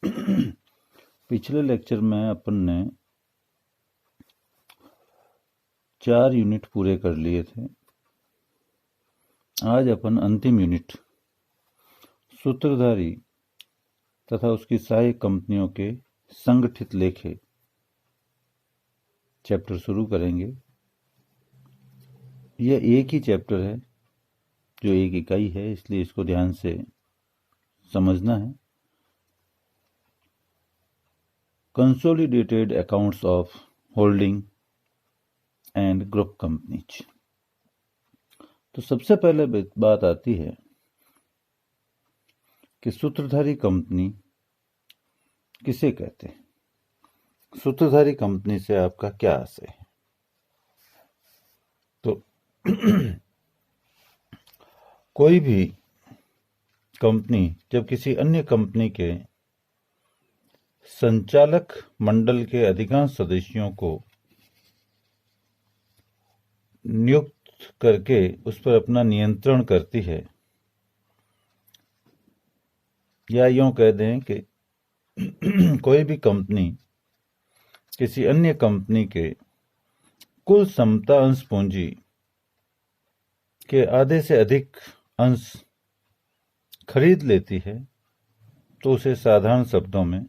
पिछले लेक्चर में अपन ने 4 यूनिट पूरे कर लिए थे। आज अपन अंतिम यूनिट सूत्रधारी तथा उसकी सहायक कंपनियों के संगठित लेखे चैप्टर शुरू करेंगे। यह एक ही चैप्टर है जो एक इकाई है, इसलिए इसको ध्यान से समझना है। Consolidated accounts of holding and group companies. तो सबसे पहले बात आती है कि सूत्रधारी कंपनी किसे कहते हैं। सूत्रधारी कंपनी से आपका क्या आशय है? तो कोई भी कंपनी जब किसी अन्य कंपनी के संचालक मंडल के अधिकांश सदस्यों को नियुक्त करके उस पर अपना नियंत्रण करती है, या यूं कह दें कि कोई भी कंपनी किसी अन्य कंपनी के कुल समता अंश पूंजी के आधे से अधिक अंश खरीद लेती है, तो उसे साधारण शब्दों में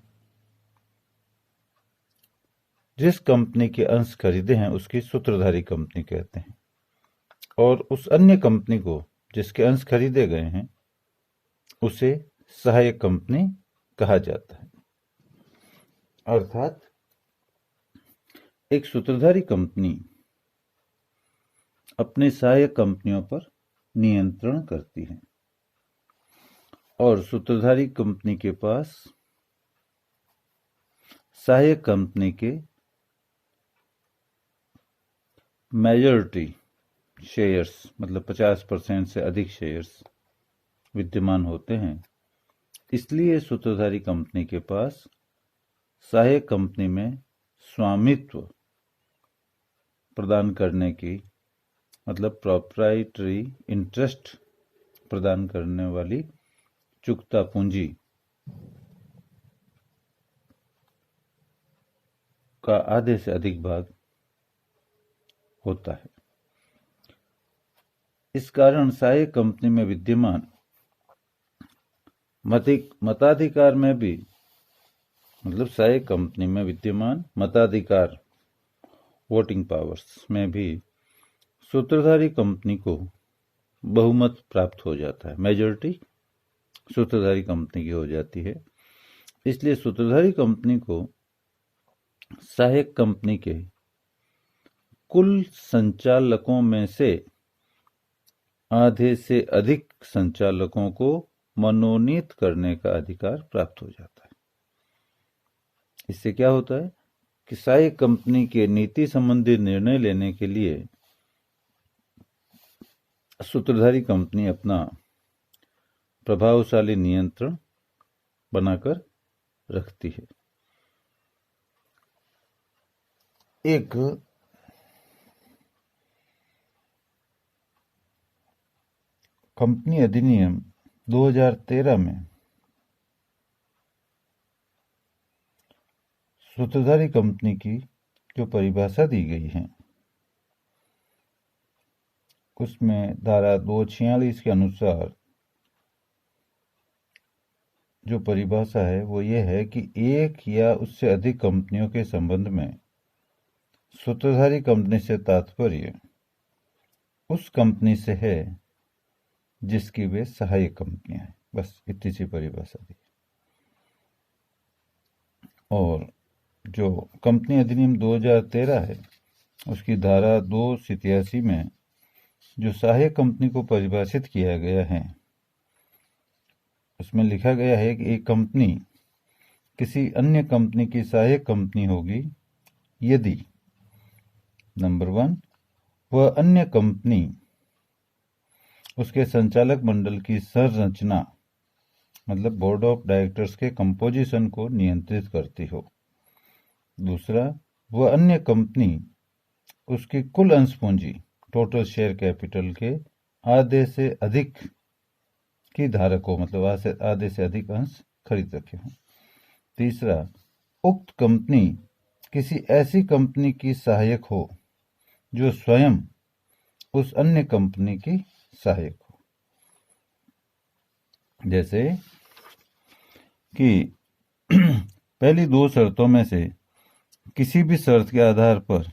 जिस कंपनी के अंश खरीदे हैं उसकी सूत्रधारी कंपनी कहते हैं, और उस अन्य कंपनी को जिसके अंश खरीदे गए हैं उसे सहायक कंपनी कहा जाता है। अर्थात एक सूत्रधारी कंपनी अपने सहायक कंपनियों पर नियंत्रण करती है, और सूत्रधारी कंपनी के पास सहायक कंपनी के मेजॉरिटी शेयर्स मतलब 50% से अधिक शेयर्स विद्यमान होते हैं। इसलिए सूत्रधारी कंपनी के पास सहायक कंपनी में स्वामित्व प्रदान करने की मतलब प्रोप्राइटरी इंटरेस्ट प्रदान करने वाली चुकता पूंजी का आधे से अधिक भाग होता है। इस कारण सहायक कंपनी में विद्यमान मताधिकार में भी मतलब सहायक कंपनी में विद्यमान मताधिकार वोटिंग पावर्स में भी सूत्रधारी कंपनी को बहुमत प्राप्त हो जाता है, मेजॉरिटी सूत्रधारी कंपनी की हो जाती है। इसलिए सूत्रधारी कंपनी को सहायक कंपनी के कुल संचालकों में से आधे से अधिक संचालकों को मनोनीत करने का अधिकार प्राप्त हो जाता है। इससे क्या होता है कि सहायक कंपनी के नीति संबंधी निर्णय लेने के लिए सूत्रधारी कंपनी अपना प्रभावशाली नियंत्रण बनाकर रखती है। एक कंपनी अधिनियम 2013 में सूत्रधारी कंपनी की जो परिभाषा दी गई है उसमें धारा 246 के अनुसार जो परिभाषा है वो ये है कि एक या उससे अधिक कंपनियों के संबंध में सूत्रधारी कंपनी से तात्पर्य उस कंपनी से है जिसकी वे सहायक कंपनियां हैं। बस इतनी सी परिभाषा दी। और जो कंपनी अधिनियम 2013 है उसकी धारा 287 में जो सहायक कंपनी को परिभाषित किया गया है उसमें लिखा गया है कि एक कंपनी किसी अन्य कंपनी की सहायक कंपनी होगी यदि नंबर 1 वह अन्य कंपनी उसके संचालक मंडल की संरचना मतलब बोर्ड ऑफ डायरेक्टर्स के कंपोजिशन को नियंत्रित करती हो। दूसरा, वह अन्य कंपनी उसकी कुल अंश पूंजी टोटल शेयर कैपिटल के आधे से अधिक की धारक हो, मतलब आधे से अधिक अंश खरीद रखे हों। तीसरा, उक्त कंपनी किसी ऐसी कंपनी की सहायक हो जो स्वयं उस अन्य कंपनी की सहायक हो। जैसे कि पहली दो शर्तों में से किसी भी शर्त के आधार पर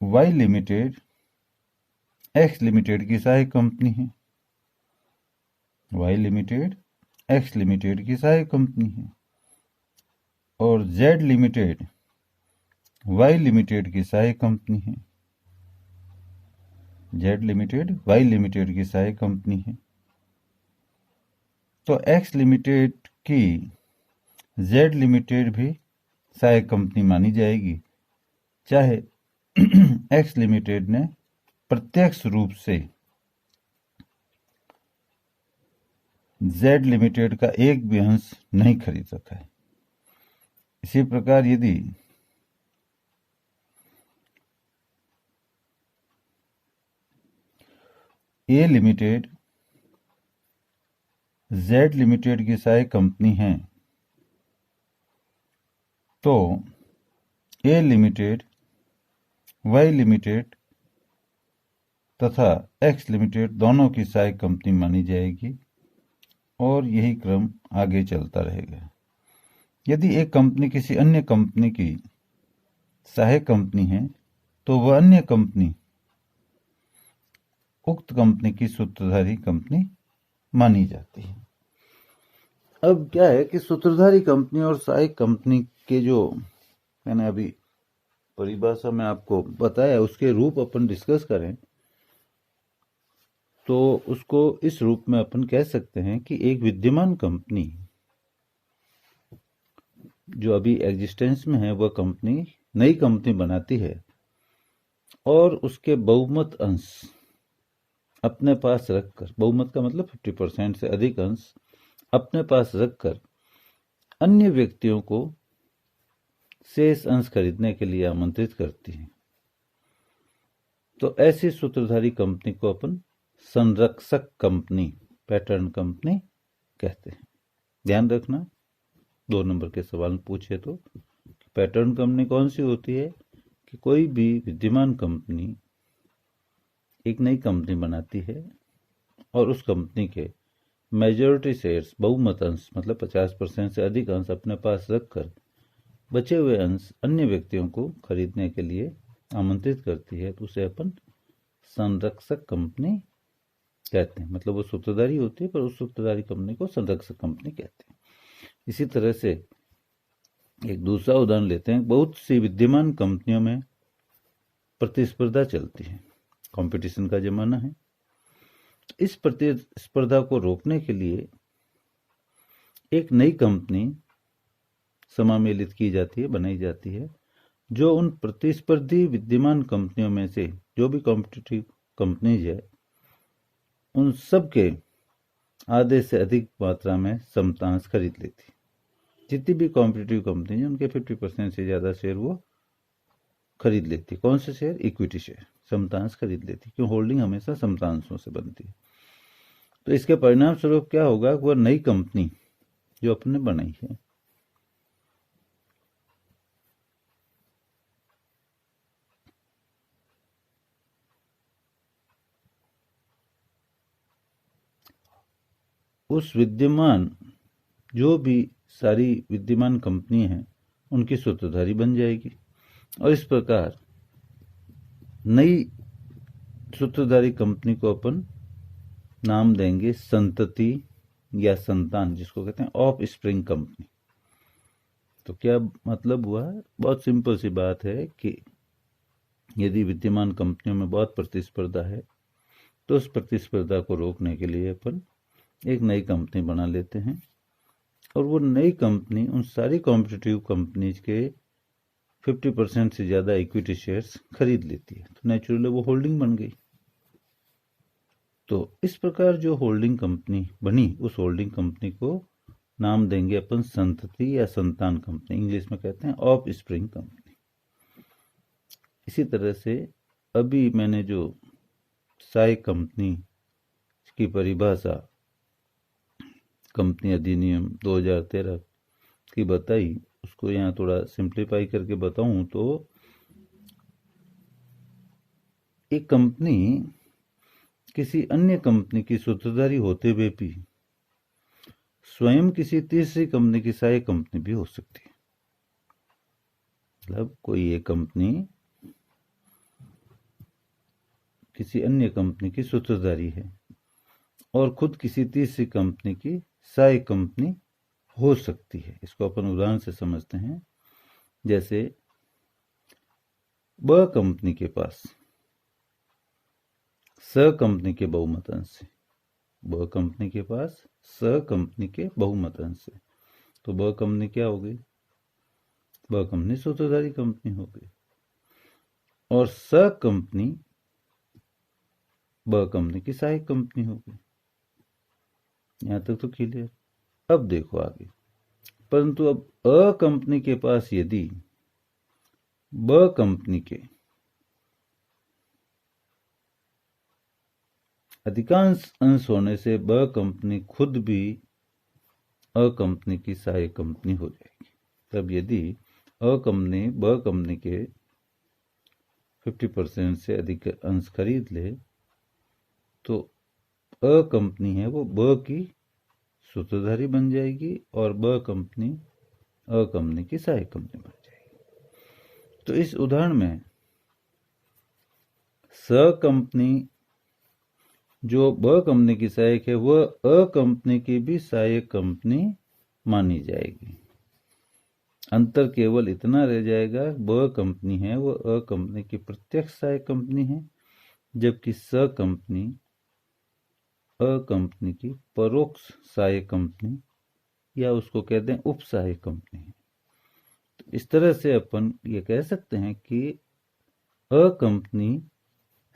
वाई लिमिटेड एक्स लिमिटेड की सहायक कंपनी है, वाई लिमिटेड एक्स लिमिटेड की सहायक कंपनी है, और जेड लिमिटेड वाई लिमिटेड की सहायक कंपनी है, जेड लिमिटेड वाई लिमिटेड की सहायक कंपनी है। तो एक्स लिमिटेड की जेड लिमिटेड भी सहायक कंपनी मानी जाएगी, चाहे एक्स लिमिटेड ने प्रत्यक्ष रूप से जेड लिमिटेड का एक भी अंश नहीं खरीद रखा है। इसी प्रकार यदि ए लिमिटेड जेड लिमिटेड की सहायक कंपनी है, तो ए लिमिटेड वाई लिमिटेड तथा एक्स लिमिटेड दोनों की सहायक कंपनी मानी जाएगी, और यही क्रम आगे चलता रहेगा। यदि एक कंपनी किसी अन्य कंपनी की सहायक कंपनी है, तो वह अन्य कंपनी उक्त कंपनी की सूत्रधारी कंपनी मानी जाती है। अब क्या है कि सूत्रधारी कंपनी और सहायक कंपनी के जो मैंने अभी परिभाषा में आपको बताया, उसके रूप अपन डिस्कस करें तो उसको इस रूप में अपन कह सकते हैं कि एक विद्यमान कंपनी जो अभी एग्जिस्टेंस में है, वह कंपनी नई कंपनी बनाती है और उसके बहुमत अंश अपने पास रखकर, बहुमत का मतलब 50% से अधिक अंश अपने पास रखकर अन्य व्यक्तियों को शेष अंश खरीदने के लिए आमंत्रित करती है। तो ऐसी सूत्रधारी कंपनी को अपन संरक्षक कंपनी, पैटर्न कंपनी कहते हैं। ध्यान रखना, 2 नंबर के सवाल पूछे तो पैटर्न कंपनी कौन सी होती है कि कोई भी विद्यमान कंपनी एक नई कंपनी बनाती है और उस कंपनी के मेजॉरिटी शेयर्स, बहुमत अंश मतलब 50% से अधिक अंश अपने पास रखकर बचे हुए अंश अन्य व्यक्तियों को खरीदने के लिए आमंत्रित करती है, तो उसे अपन संरक्षक कंपनी कहते हैं। मतलब वो सूत्रधारी होती है, पर उस सूत्रधारी कंपनी को संरक्षक कंपनी कहते हैं। इसी तरह से एक दूसरा उदाहरण लेते हैं। बहुत सी विद्यमान कंपनियों में प्रतिस्पर्धा चलती है, कंपटीशन का जमाना है। इस प्रतिस्पर्धा को रोकने के लिए एक नई कंपनी समामेलित की जाती है, बनाई जाती है, जो उन प्रतिस्पर्धी विद्यमान कंपनियों में से जो भी कॉम्पिटिटिव कंपनीज है, उन सब के आधे से अधिक मात्रा में समतांश खरीद लेती। जितनी भी कॉम्पिटिटिव कंपनी है उनके 50% से ज़्यादा शेयर वो खरीद लेती। कौन से शेयर? इक्विटी शेयर, समतांश खरीद लेती, क्यों? होल्डिंग हमेशा समतांशों से बनती है। तो इसके परिणाम स्वरूप क्या होगा? वह नई कंपनी जो अपने बनाई है उस विद्यमान जो भी सारी विद्यमान कंपनी हैं उनकी सूत्रधारी बन जाएगी, और इस प्रकार नई सूत्रधारी कंपनी को अपन नाम देंगे संतति या संतान, जिसको कहते हैं ऑफ स्प्रिंग कंपनी। तो क्या मतलब हुआ? बहुत सिंपल सी बात है कि यदि विद्यमान कंपनियों में बहुत प्रतिस्पर्धा है तो उस प्रतिस्पर्धा को रोकने के लिए अपन एक नई कंपनी बना लेते हैं, और वो नई कंपनी उन सारी कॉम्पिटिटिव कंपनीज के 50% से ज़्यादा इक्विटी शेयर्स खरीद लेती है। तो नेचुरली वो होल्डिंग बन गई। तो इस प्रकार जो होल्डिंग कंपनी बनी, उस होल्डिंग कंपनी को नाम देंगे अपन संतति या संतान कंपनी, इंग्लिश में कहते हैं ऑफ स्प्रिंग कंपनी। इसी तरह से अभी मैंने जो सहायक कंपनी की परिभाषा कंपनी अधिनियम 2013 की बताई, उसको यहाँ थोड़ा सिंप्लीफाई करके बताऊं तो एक कंपनी किसी अन्य कंपनी की सूत्रधारी होते हुए भी स्वयं किसी तीसरी कंपनी की सहायक कंपनी भी हो सकती है। मतलब कोई एक कंपनी किसी अन्य कंपनी की सूत्रधारी है और खुद किसी तीसरी कंपनी की सहायक कंपनी हो सकती है। इसको अपन उदाहरण से समझते हैं। जैसे ब कंपनी के पास स कंपनी के बहुमत अंश से, ब कंपनी के पास स कंपनी के बहुमत अंश से, तो ब कंपनी क्या हो गई? ब कंपनी सूत्रधारी कंपनी हो गई। और स कंपनी ब कंपनी की सहायक कंपनी हो गई। यहां तक तो क्लियर। अब देखो आगे। परंतु अब अ कंपनी के पास यदि ब कंपनी के अधिकांश अंश होने से ब कंपनी खुद भी अ कंपनी की सहायक कंपनी हो जाएगी। तब यदि अ कंपनी ब कंपनी के 50% से अधिक अंश खरीद ले तो अ कंपनी है वो ब की सूत्रधारी बन जाएगी और ब कंपनी अ कंपनी की सहायक कंपनी बन जाएगी। तो इस उदाहरण में स कंपनी जो ब कंपनी की सहायक है वह अ कंपनी की भी सहायक कंपनी मानी जाएगी। अंतर केवल इतना रह जाएगा, ब कंपनी है वो अ कंपनी की प्रत्यक्ष सहायक कंपनी है, जबकि स कंपनी अ कंपनी की परोक्ष सहायक कंपनी या उसको कहते हैं उप सहायक कंपनी है। तो इस तरह से अपन ये कह सकते हैं कि अ कंपनी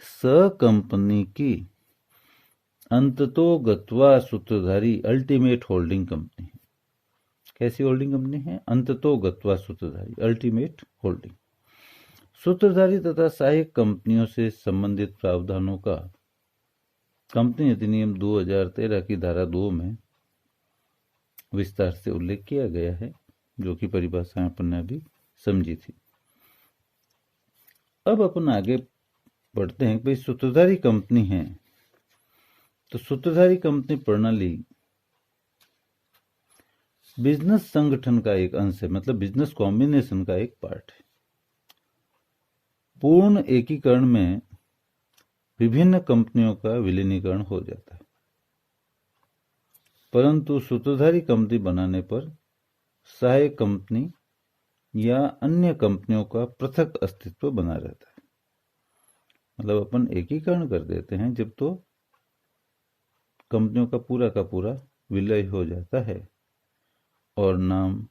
स कंपनी की अंततो गत्वा सूत्रधारी अल्टीमेट होल्डिंग कंपनी है। कैसी होल्डिंग कंपनी है? अंततो गत्वा सूत्रधारी अल्टीमेट होल्डिंग। सूत्रधारी तथा सहायक कंपनियों से संबंधित प्रावधानों का कंपनी अधिनियम 2013 की धारा 2 में विस्तार से उल्लेख किया गया है, जो कि परिभाषाएं अपन ने अभी समझी थी। अब अपन आगे बढ़ते हैं। भाई सूत्रधारी कंपनी है तो सूत्रधारी कंपनी प्रणाली बिजनेस संगठन का एक अंश है, मतलब बिजनेस कॉम्बिनेशन का एक पार्ट है। पूर्ण एकीकरण में विभिन्न कंपनियों का विलीनीकरण हो जाता है, परंतु सूत्रधारी कंपनी बनाने पर सहायक कंपनी या अन्य कंपनियों का पृथक अस्तित्व बना रहता है। मतलब अपन एकीकरण कर देते हैं जब तो कंपनियों का पूरा विलय हो जाता है और नाम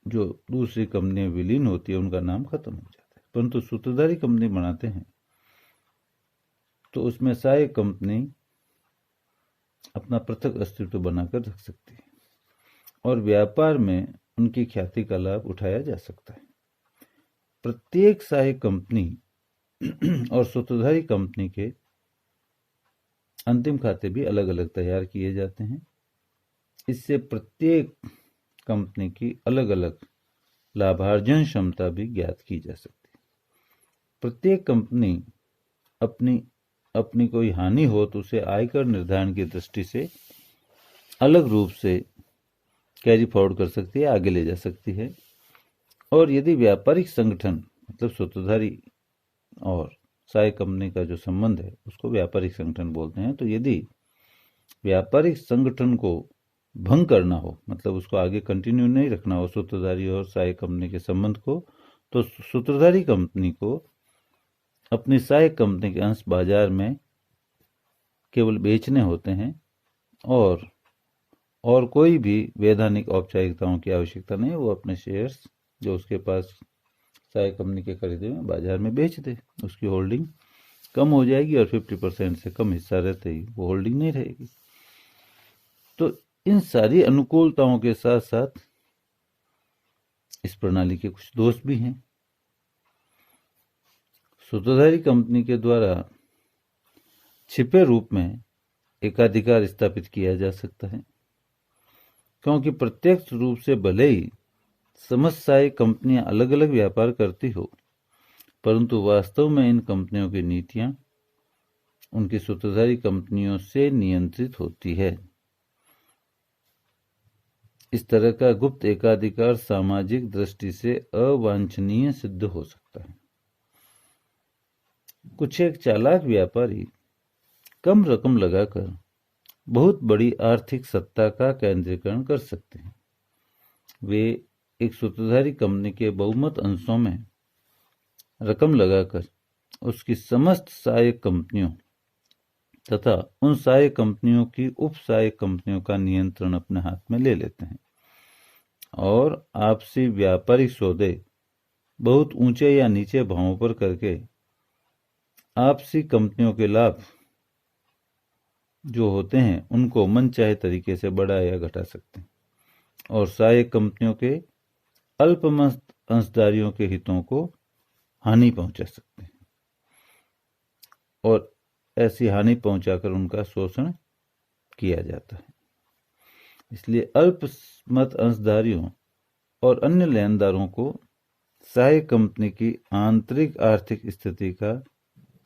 जो दूसरी कंपनी विलीन होती है उनका नाम खत्म हो जाता है। परंतु सूत्रधारी कंपनी बनाते हैं तो उसमें सहायक कंपनी अपना पृथक अस्तित्व बनाकर रख सकती है और व्यापार में उनकी ख्याति का लाभ उठाया जा सकता है। प्रत्येक सहायक कंपनी और सूत्रधारी कंपनी के अंतिम खाते भी अलग अलग तैयार किए जाते हैं। इससे प्रत्येक कंपनी की अलग अलग लाभार्जन क्षमता भी ज्ञात की जा सकती है। प्रत्येक कंपनी अपनी कोई हानि हो तो उसे आयकर निर्धारण की दृष्टि से अलग रूप से कैरी फॉरवर्ड कर सकती है, आगे ले जा सकती है। और यदि व्यापारिक संगठन मतलब सूत्रधारी और सहायक कंपनी का जो संबंध है उसको व्यापारिक संगठन बोलते हैं, तो यदि व्यापारिक संगठन को भंग करना हो, मतलब उसको आगे कंटिन्यू नहीं रखना हो सूत्रधारी और सहायक कंपनी के संबंध को, तो सूत्रधारी कंपनी को अपनी सहायक कंपनी के अंश बाजार में केवल बेचने होते हैं और कोई भी वैधानिक औपचारिकताओं की आवश्यकता नहीं। वो अपने शेयर्स जो उसके पास सहायक कंपनी के खरीदे हुए बाजार में बेच दे, उसकी होल्डिंग कम हो जाएगी और 50% से कम हिस्सा रहते ही वो होल्डिंग नहीं रहेगी। तो इन सारी अनुकूलताओं के साथ साथ इस प्रणाली के कुछ दोष भी हैं। सूत्रधारी कंपनी के द्वारा छिपे रूप में एकाधिकार स्थापित किया जा सकता है, क्योंकि प्रत्यक्ष रूप से भले ही समस्त सहायक कंपनियां अलग अलग व्यापार करती हो, परंतु वास्तव में इन कंपनियों की नीतियां उनकी सूत्रधारी कंपनियों से नियंत्रित होती है। इस तरह का गुप्त एकाधिकार सामाजिक दृष्टि से अवांछनीय सिद्ध हो सकता है। कुछ एक चालाक व्यापारी कम रकम लगाकर बहुत बड़ी आर्थिक सत्ता का केंद्रीकरण कर सकते हैं। वे एक सूत्रधारी कंपनी के बहुमत अंशों में रकम लगाकर उसकी समस्त सहायक कंपनियों तथा उन सहायक कंपनियों की उप सहायक कंपनियों का नियंत्रण अपने हाथ में ले लेते हैं और आपसी व्यापारिक सौदे बहुत ऊंचे या नीचे भावों पर करके आपसी कंपनियों के लाभ जो होते हैं उनको मनचाहे तरीके से बढ़ा या घटा सकते हैं और सहायक कंपनियों के अल्पमस्त अंशधारियों के हितों को हानि पहुंचा सकते हैं और ऐसी हानि पहुंचाकर उनका शोषण किया जाता है। इसलिए अल्पमत अंशधारियों और अन्य लेनदारों को सहायक कंपनी की आंतरिक आर्थिक स्थिति का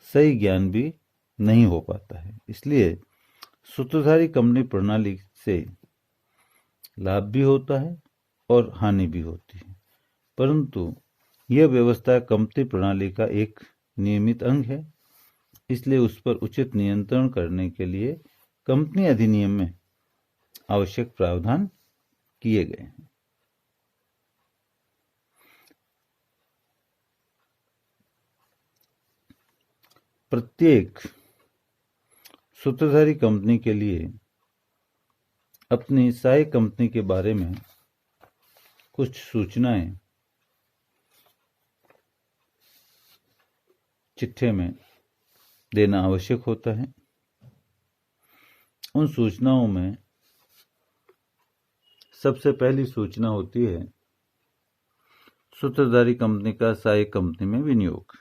सही ज्ञान भी नहीं हो पाता है। इसलिए सूत्रधारी कंपनी प्रणाली से लाभ भी होता है और हानि भी होती है, परंतु यह व्यवस्था कंपनी प्रणाली का एक नियमित अंग है। इसलिए उस पर उचित नियंत्रण करने के लिए कंपनी अधिनियम में आवश्यक प्रावधान किए गए हैं। प्रत्येक सूत्रधारी कंपनी के लिए अपनी सहायक कंपनी के बारे में कुछ सूचनाएं चिट्ठे में देना आवश्यक होता है। उन सूचनाओं में सबसे पहली सूचना होती है सूत्रधारी कंपनी का सहायक कंपनी में विनियोग।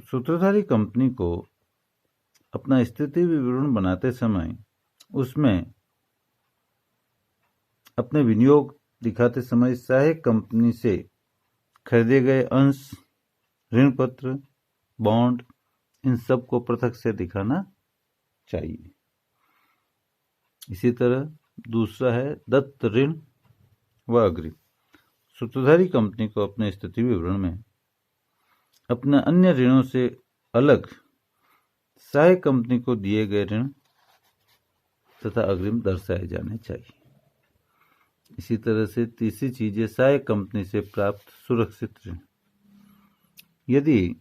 सूत्रधारी कंपनी को अपना स्थिति विवरण बनाते समय उसमें अपने विनियोग दिखाते समय सहायक कंपनी से खरीदे गए अंश, ऋण पत्र, बॉन्ड, इन सब को पृथक से दिखाना चाहिए। इसी तरह दूसरा है दत्त ऋण व अग्रिम। सूत्रधारी कंपनी को अपने स्थिति विवरण में अपने अन्य ऋणों से अलग सहायक कंपनी को दिए गए ऋण तथा अग्रिम दर्शाए जाने चाहिए। इसी तरह से तीसरी चीज है सहायक कंपनी से प्राप्त सुरक्षित ऋण। यदि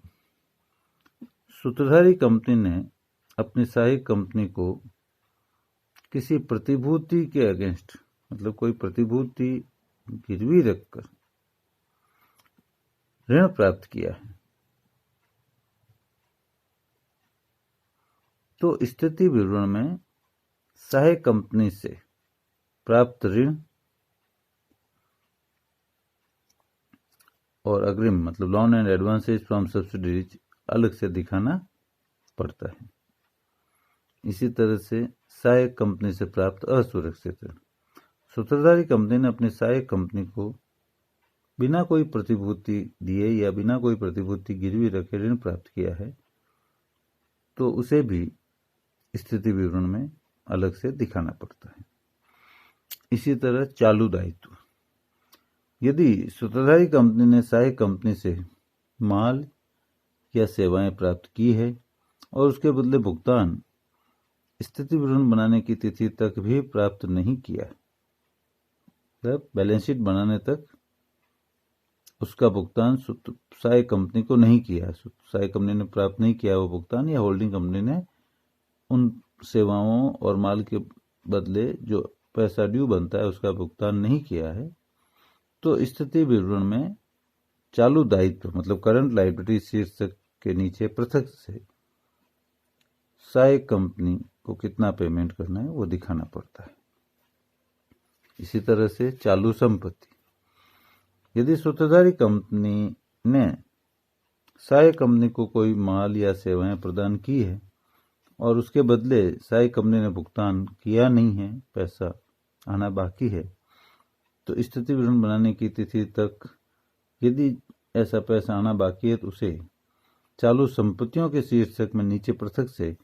सूत्रधारी कंपनी ने अपनी सहायक कंपनी को किसी प्रतिभूति के अगेंस्ट, मतलब कोई प्रतिभूति गिरवी रखकर ऋण प्राप्त किया है, तो स्थिति विवरण में सहायक कंपनी से प्राप्त ऋण और अग्रिम, मतलब loan and advances from subsidies, अलग से दिखाना पड़ता है। इसी तरह से सहायक कंपनी से प्राप्त असुरक्षित ऋण। सूत्रधारी कंपनी ने अपनी सहायक कंपनी को बिना कोई प्रतिभूति दिए या बिना कोई प्रतिभूति गिरवी रखे ऋण प्राप्त किया है, तो उसे भी स्थिति विवरण में अलग से दिखाना पड़ता है। इसी तरह चालू दायित्व। यदि सूत्रधारी कंपनी ने सहायक कंपनी से माल या सेवाएं प्राप्त की है और उसके बदले भुगतान स्थिति विवरण बनाने की तिथि तक भी प्राप्त नहीं किया, मतलब बैलेंस शीट बनाने तक उसका भुगतान सहायक कंपनी को नहीं किया, सहायक कंपनी ने प्राप्त नहीं किया वो भुगतान, या होल्डिंग कंपनी ने उन सेवाओं और माल के बदले जो पैसा ड्यू बनता है उसका भुगतान नहीं किया है, तो स्थिति विवरण में चालू दायित्व, मतलब करंट लायबिलिटी शीर्षक के नीचे पृथक से सहायक कंपनी को कितना पेमेंट करना है वो दिखाना पड़ता है। इसी तरह से चालू संपत्ति। यदि सूत्रधारी कंपनी ने सहायक कंपनी को कोई माल या सेवाएं प्रदान की है और उसके बदले सहायक कंपनी ने भुगतान किया नहीं है, पैसा आना बाकी है, तो स्थिति विवरण बनाने की तिथि तक यदि ऐसा पैसा आना बाकी है तो उसे चालू संपत्तियों के शीर्षक में नीचे पृथक से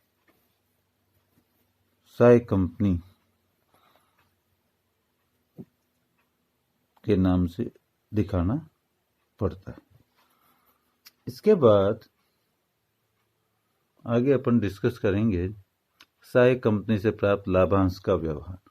सहायक कंपनी के नाम से दिखाना पड़ता है। इसके बाद आगे अपन डिस्कस करेंगे सहायक कंपनी से प्राप्त लाभांश का व्यवहार।